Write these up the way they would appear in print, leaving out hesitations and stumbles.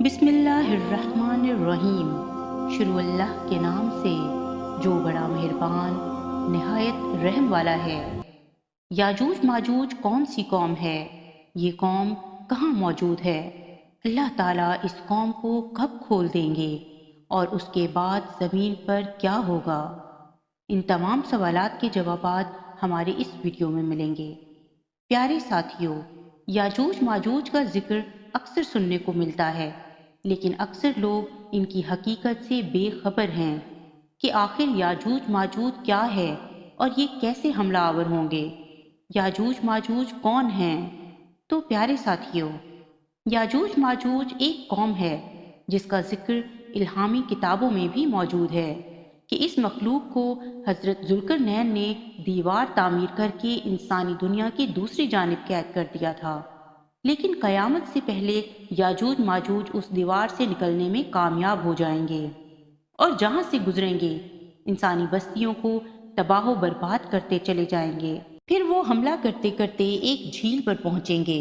بسم اللہ الرحمن الرحیم۔ شروع اللہ کے نام سے جو بڑا مہربان نہایت رحم والا ہے۔ یاجوج ماجوج کون سی قوم ہے؟ یہ قوم کہاں موجود ہے؟ اللہ تعالیٰ اس قوم کو کب کھول دیں گے اور اس کے بعد زمین پر کیا ہوگا؟ ان تمام سوالات کے جوابات ہمارے اس ویڈیو میں ملیں گے۔ پیارے ساتھیوں، یاجوج ماجوج کا ذکر اکثر سننے کو ملتا ہے، لیکن اکثر لوگ ان کی حقیقت سے بے خبر ہیں کہ آخر یاجوج ماجوج کیا ہے اور یہ کیسے حملہ آور ہوں گے۔ یاجوج ماجوج کون ہیں؟ تو پیارے ساتھیوں، یاجوج ماجوج ایک قوم ہے جس کا ذکر الہامی کتابوں میں بھی موجود ہے کہ اس مخلوق کو حضرت ذوالقرنین نے دیوار تعمیر کر کے انسانی دنیا کی دوسری جانب قید کر دیا تھا، لیکن قیامت سے پہلے یاجوج ماجوج اس دیوار سے نکلنے میں کامیاب ہو جائیں گے اور جہاں سے گزریں گے انسانی بستیوں کو تباہ و برباد کرتے چلے جائیں گے۔ پھر وہ حملہ کرتے کرتے ایک جھیل پر پہنچیں گے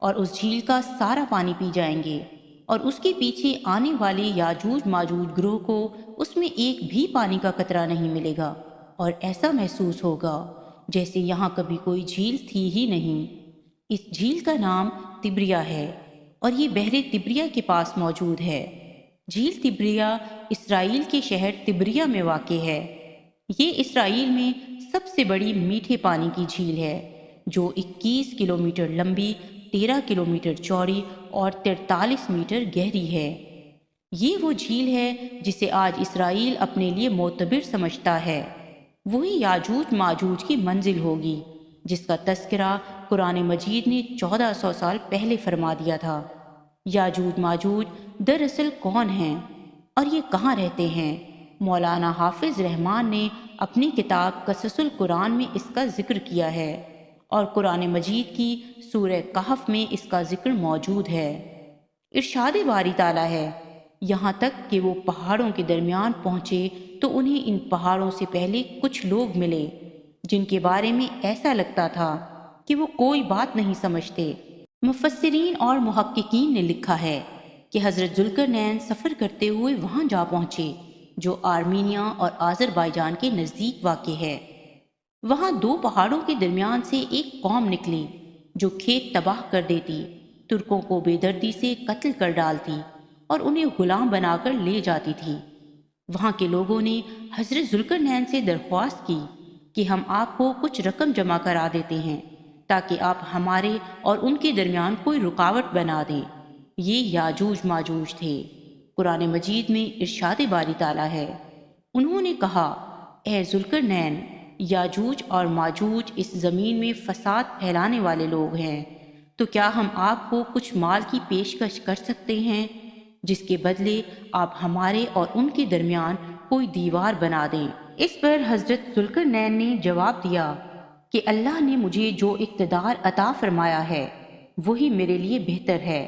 اور اس جھیل کا سارا پانی پی جائیں گے، اور اس کے پیچھے آنے والے یاجوج ماجوج گروہ کو اس میں ایک بھی پانی کا قطرہ نہیں ملے گا، اور ایسا محسوس ہوگا جیسے یہاں کبھی کوئی جھیل تھی ہی نہیں۔ اس جھیل کا نام تبریا ہے اور یہ بحر تبریا کے پاس موجود ہے۔ جھیل تبریا اسرائیل کے شہر تبریا میں واقع ہے۔ یہ اسرائیل میں سب سے بڑی میٹھے پانی کی جھیل ہے جو 21 کلومیٹر لمبی، 13 کلومیٹر چوڑی اور 43 میٹر گہری ہے۔ یہ وہ جھیل ہے جسے آج اسرائیل اپنے لیے معتبر سمجھتا ہے۔ وہی یاجوج ماجوج کی منزل ہوگی جس کا تذکرہ قرآن مجید نے 1400 سال پہلے فرما دیا تھا۔ یاجوج ماجوج دراصل کون ہیں اور یہ کہاں رہتے ہیں؟ مولانا حافظ رحمان نے اپنی کتاب قصص القرآن میں اس کا ذکر کیا ہے، اور قرآن مجید کی سورہ کہف میں اس کا ذکر موجود ہے۔ ارشاد باری تعالیٰ ہے، یہاں تک کہ وہ پہاڑوں کے درمیان پہنچے تو انہیں ان پہاڑوں سے پہلے کچھ لوگ ملے جن کے بارے میں ایسا لگتا تھا کہ وہ کوئی بات نہیں سمجھتے۔ مفسرین اور محققین نے لکھا ہے کہ حضرت ذوالقرنین سفر کرتے ہوئے وہاں جا پہنچے جو آرمینیا اور آذربائیجان کے نزدیک واقع ہے۔ وہاں دو پہاڑوں کے درمیان سے ایک قوم نکلی جو کھیت تباہ کر دیتی، ترکوں کو بے دردی سے قتل کر ڈالتی اور انہیں غلام بنا کر لے جاتی تھی۔ وہاں کے لوگوں نے حضرت ذوالقرنین سے درخواست کی کہ ہم آپ کو کچھ رقم جمع کرا دیتے ہیں تاکہ آپ ہمارے اور ان کے درمیان کوئی رکاوٹ بنا دیں۔ یہ یاجوج ماجوج تھے۔ قرآن مجید میں ارشاد باری تعالیٰ ہے، انہوں نے کہا، اے ذوالقرنین، یاجوج اور ماجوج اس زمین میں فساد پھیلانے والے لوگ ہیں، تو کیا ہم آپ کو کچھ مال کی پیشکش کر سکتے ہیں جس کے بدلے آپ ہمارے اور ان کے درمیان کوئی دیوار بنا دیں؟ اس پر حضرت ذوالقرنین نے جواب دیا کہ اللہ نے مجھے جو اقتدار عطا فرمایا ہے وہی میرے لیے بہتر ہے،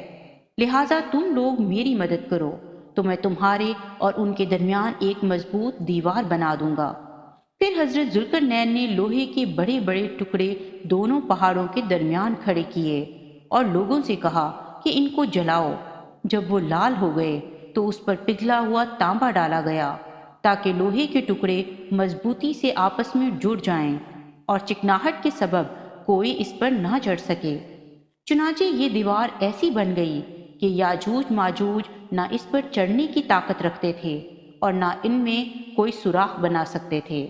لہٰذا تم لوگ میری مدد کرو تو میں تمہارے اور ان کے درمیان ایک مضبوط دیوار بنا دوں گا۔ پھر حضرت ذوالقرنین نے لوہے کے بڑے بڑے ٹکڑے دونوں پہاڑوں کے درمیان کھڑے کیے اور لوگوں سے کہا کہ ان کو جلاؤ۔ جب وہ لال ہو گئے تو اس پر پگھلا ہوا تانبا ڈالا گیا تاکہ لوہے کے ٹکڑے مضبوطی سے آپس میں جڑ جائیں اور چکناہٹ کے سبب کوئی اس پر نہ چڑھ سکے۔ چنانچہ یہ دیوار ایسی بن گئی کہ یاجوج ماجوج نہ اس پر چڑھنے کی طاقت رکھتے تھے اور نہ ان میں کوئی سوراخ بنا سکتے تھے۔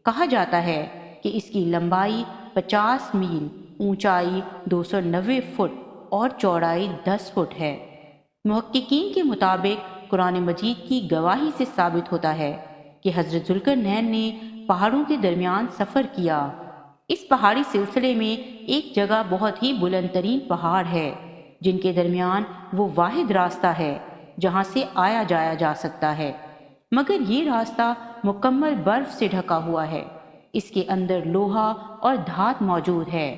کہا جاتا ہے کہ اس کی لمبائی 50 میل، اونچائی 290 فٹ اور چوڑائی 10 فٹ ہے۔ محققین کے مطابق قرآن مجید کی گواہی سے ثابت ہوتا ہے کہ حضرت ذوالقرنین نے پہاڑوں کے درمیان سفر کیا۔ اس پہاڑی سلسلے میں ایک جگہ بہت ہی بلند ترین پہاڑ ہے جن کے درمیان وہ واحد راستہ ہے جہاں سے آیا جایا جا سکتا ہے، مگر یہ راستہ مکمل برف سے ڈھکا ہوا ہے۔ اس کے اندر لوہا اور دھات موجود ہے۔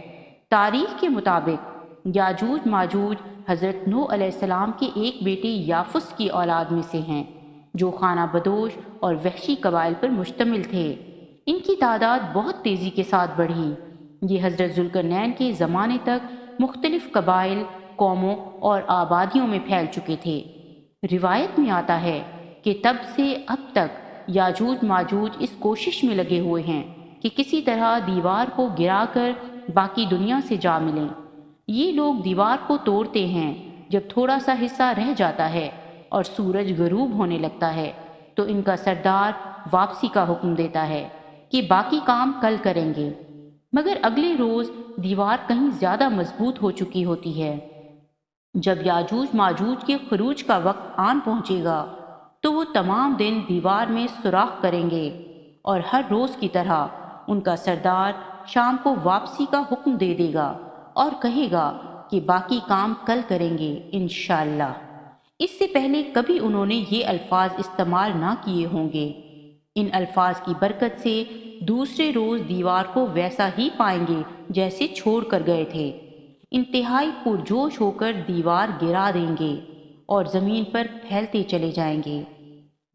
تاریخ کے مطابق یاجوج ماجوج حضرت نوح علیہ السلام کے ایک بیٹے یافس کی اولاد میں سے ہیں جو خانہ بدوش اور وحشی قبائل پر مشتمل تھے۔ ان کی تعداد بہت تیزی کے ساتھ بڑھی۔ یہ حضرت ذوالقرنین کے زمانے تک مختلف قبائل، قوموں اور آبادیوں میں پھیل چکے تھے۔ روایت میں آتا ہے کہ تب سے اب تک یاجوج ماجوج اس کوشش میں لگے ہوئے ہیں کہ کسی طرح دیوار کو گرا کر باقی دنیا سے جا ملیں۔ یہ لوگ دیوار کو توڑتے ہیں جب تھوڑا سا حصہ رہ جاتا ہے اور سورج غروب ہونے لگتا ہے تو ان کا سردار واپسی کا حکم دیتا ہے کہ باقی کام کل کریں گے، مگر اگلے روز دیوار کہیں زیادہ مضبوط ہو چکی ہوتی ہے۔ جب یاجوج ماجوج کے خروج کا وقت آن پہنچے گا تو وہ تمام دن دیوار میں سوراخ کریں گے اور ہر روز کی طرح ان کا سردار شام کو واپسی کا حکم دے دے گا اور کہے گا کہ باقی کام کل کریں گے انشاءاللہ۔ اس سے پہلے کبھی انہوں نے یہ الفاظ استعمال نہ کیے ہوں گے۔ ان الفاظ کی برکت سے دوسرے روز دیوار کو ویسا ہی پائیں گے جیسے چھوڑ کر گئے تھے۔ انتہائی پرجوش ہو کر دیوار گرا دیں گے اور زمین پر پھیلتے چلے جائیں گے،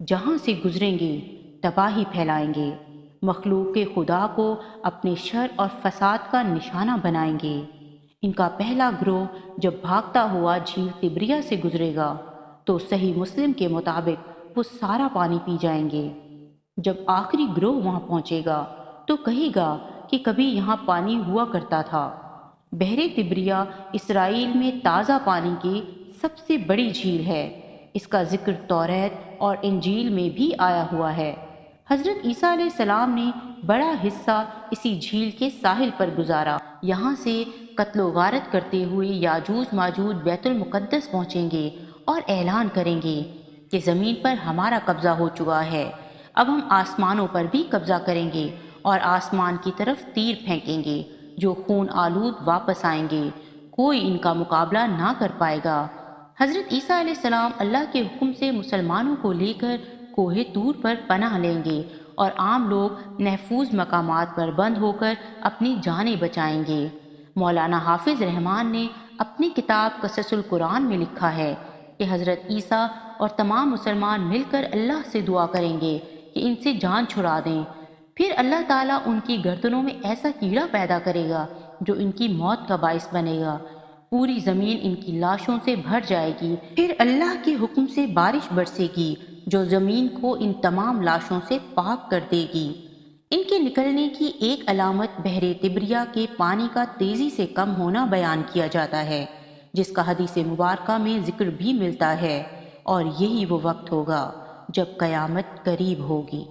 جہاں سے گزریں گے تباہی پھیلائیں گے، مخلوق خدا کو اپنے شر اور فساد کا نشانہ بنائیں گے۔ ان کا پہلا گروہ جب بھاگتا ہوا جھیل تبریہ سے گزرے گا تو صحیح مسلم کے مطابق وہ سارا پانی پی جائیں گے۔ جب آخری گروہ وہاں پہنچے گا تو کہے گا کہ کبھی یہاں پانی ہوا کرتا تھا۔ بحر تبریہ اسرائیل میں تازہ پانی کی سب سے بڑی جھیل ہے۔ اس کا ذکر توریت اور انجیل میں بھی آیا ہوا ہے۔ حضرت عیسیٰ علیہ السلام نے بڑا حصہ اسی جھیل کے ساحل پر گزارا۔ یہاں سے قتل و غارت کرتے ہوئے یاجوج ماجوج بیت المقدس پہنچیں گے اور اعلان کریں گے کہ زمین پر ہمارا قبضہ ہو چکا ہے، اب ہم آسمانوں پر بھی قبضہ کریں گے اور آسمان کی طرف تیر پھینکیں گے جو خون آلود واپس آئیں گے، کوئی ان کا مقابلہ نہ کر پائے گا۔ حضرت عیسیٰ علیہ السلام اللہ کے حکم سے مسلمانوں کو لے کر کوہ طور پر پناہ لیں گے اور عام لوگ محفوظ مقامات پر بند ہو کر اپنی جانیں بچائیں گے۔ مولانا حافظ رحمان نے اپنی کتاب قصص القرآن میں لکھا ہے کہ حضرت عیسیٰ اور تمام مسلمان مل کر اللہ سے دعا کریں گے کہ ان سے جان چھڑا دیں، پھر اللہ تعالیٰ ان کی گردنوں میں ایسا کیڑا پیدا کرے گا جو ان کی موت کا باعث بنے گا، پوری زمین ان کی لاشوں سے بھر جائے گی، پھر اللہ کے حکم سے بارش برسے گی جو زمین کو ان تمام لاشوں سے پاک کر دے گی۔ ان کے نکلنے کی ایک علامت بحر تبریہ کے پانی کا تیزی سے کم ہونا بیان کیا جاتا ہے، جس کا حدیث مبارکہ میں ذکر بھی ملتا ہے، اور یہی وہ وقت ہوگا جب قیامت قریب ہوگی۔